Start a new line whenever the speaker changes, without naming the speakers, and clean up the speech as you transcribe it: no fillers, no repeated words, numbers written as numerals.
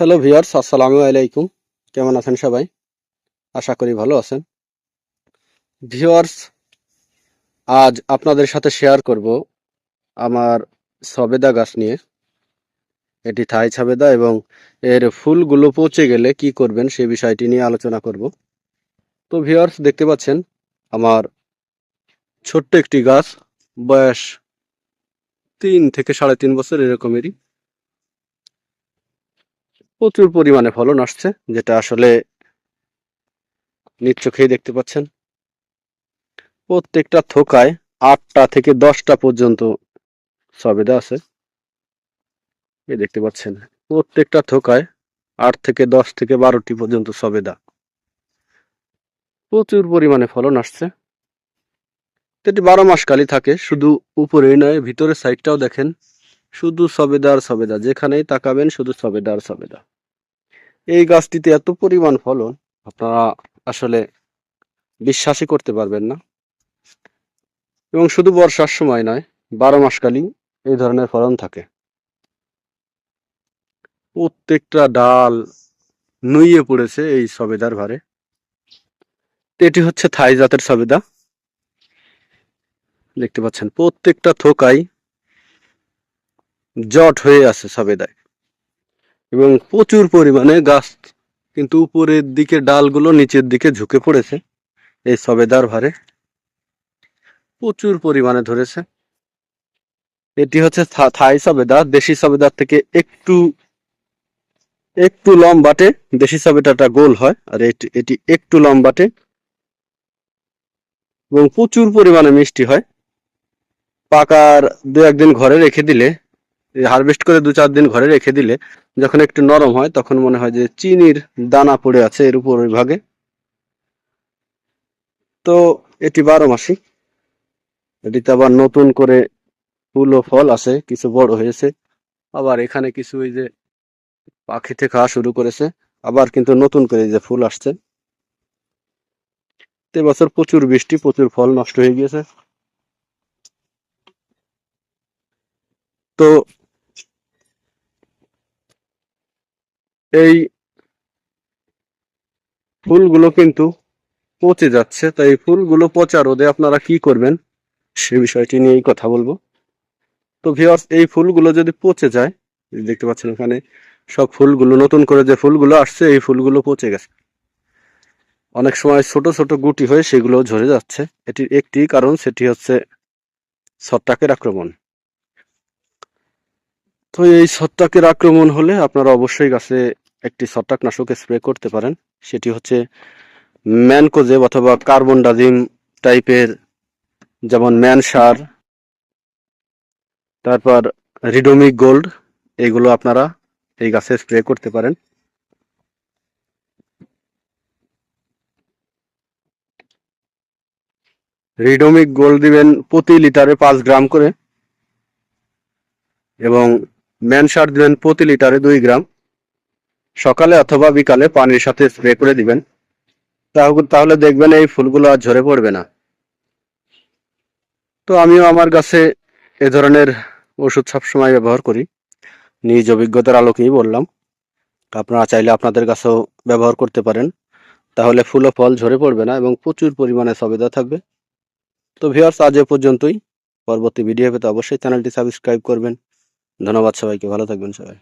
Hello viewers, আসসালামু আলাইকুম। কেমন আছেন সবাই? আশা করি ভালো আছেন। ভিউয়ার্স, আজ আপনাদের সাথে শেয়ার করব আমার সবেদা গাছ নিয়ে। এটি থাই সবেদা এবং এর ফুলগুলো পচে গেলে কি করবেন সে বিষয়টি নিয়ে আলোচনা করব। তো ভিউয়ার্স, দেখতে পাচ্ছেন আমার ছোট্ট একটি গাছ, বয়স 3 থেকে 3.5 বছর এরকমেরই। প্রচুর পরিমাণে ফলন আসছে, যেটা আসলে নিজ চোখেই দেখতে পাচ্ছেন। প্রত্যেকটা থোকায় 8টা থেকে 10টা পর্যন্ত সবেদা আছে। এই দেখতে পাচ্ছেন প্রত্যেকটা থোকায় 8 থেকে 10 থেকে 12টি পর্যন্ত সবেদা। প্রচুর পরিমাণে ফলন আসছে। এটি 12 মাস কালই থাকে, শুধু উপরেই নয়, ভিতরের সাইডটাও দেখেন, শুধু সবেদা আর সবেদা। যেখানেই তাকাবেন শুধু সবেদা আর সবেদা। এই গাছটিতে এত পরিমাণ ফলন আপনারা আসলে বিশ্বাসই করতে পারবেন না। এবং শুধু বর্ষার সময় নয়, 12 মাস কালই এই ধরনের ফলন থাকে। প্রত্যেকটা ডাল নুইয়ে পড়েছে এই সবেদার ভারে। এটি হচ্ছে থাই জাতের সবেদা। দেখতে পাচ্ছেন প্রত্যেকটা থোকাই জট হয়ে আছে সবেদায় এবং প্রচুর পরিমাণে গাছ কিন্তু উপরের দিকে ডালগুলো নিচের দিকে ঝুঁকে পড়েছে এই সবেদার ভারে। প্রচুর পরিমাণে ধরেছে। এটি হচ্ছে থাই সবেদা। দেশি সবেদার থেকে একটু একটু লম্বাটে। দেশি সবেদাটা গোল হয় আর এটি একটু লম্বাটে এবং প্রচুর পরিমাণে মিষ্টি হয়। পাকার 2-1 দিন ঘরে রেখে দিলে, হারভেস্ট করে 2-4 দিন ঘরে রেখে দিলে যখন একটু নরম হয় তখন মনে হয় যে চিনির দানা পড়ে আছে এর উপর ওই ভাগে। তো এটি 12 মাসি। এটিতে আবার নতুন করে ফুল ও ফল আছে, কিছু বড় হয়েছে, আবার এখানে কিছু ওই যে পাখিতে খাওয়া শুরু করেছে, আবার কিন্তু নতুন করে যে ফুল আসছে। এবছর প্রচুর বৃষ্টি, প্রচুর ফল নষ্ট হয়ে গিয়েছে। তো এই ফুলগুলো কিন্তু পচে যাচ্ছে, তাই ফুলগুলো পচা রোধে আপনারা কি করবেন সে বিষয়টি নিয়েই কথা বলবো। তো ভিউয়ার্স, এই ফুলগুলো যদি পচে যায়, দেখতে পাচ্ছেন এখানে সব ফুলগুলো, নতুন করে যে ফুলগুলো আসছে এই ফুলগুলো পচে গেছে। অনেক সময় ছোট ছোট গুটি হয়ে সেগুলো ঝরে যাচ্ছে। এটির একটি কারণ, সেটি হচ্ছে ছত্রাকের আক্রমণ। তো এই ছত্রাকের আক্রমণ হলে আপনারা অবশ্যই গাছে একটি ছত্রাকনাশক স্প্রে করতে পারেন। সেটি হচ্ছে ম্যানকোজেব অথবা কার্বনডাজিম টাইপের, যেমন ম্যানসার, তারপর রিডোমিক গোল্ড, এগুলো আপনারা এই গাছে স্প্রে করতে পারেন। রিডোমিক গোল্ড দিবেন প্রতি লিটারে 5 গ্রাম করে এবং ম্যানসার দিবেন প্রতি লিটারে 2 গ্রাম। সকালে অথবা বিকালে পানির সাথে স্প্রে করে দিবেন। তাহলে দেখবেন এই ফুলগুলো আর ঝরে পড়বে না। তো আমিও আমার গাছে এ ধরনের ওষুধ সবসময় ব্যবহার করি, নিজ অভিজ্ঞতার আলোকেই বললাম। আপনারা চাইলে আপনাদের গাছেও ব্যবহার করতে পারেন, তাহলে ফুল ও ফল ঝরে পড়বে না এবং প্রচুর পরিমাণে সবেদা থাকবে। তো ভিউয়ার্স, আজ এ পর্যন্তই। পরবর্তী ভিডিও পেতে অবশ্যই চ্যানেলটি সাবস্ক্রাইব করবেন। ধন্যবাদ সবাইকে, ভালো থাকবেন সবাই।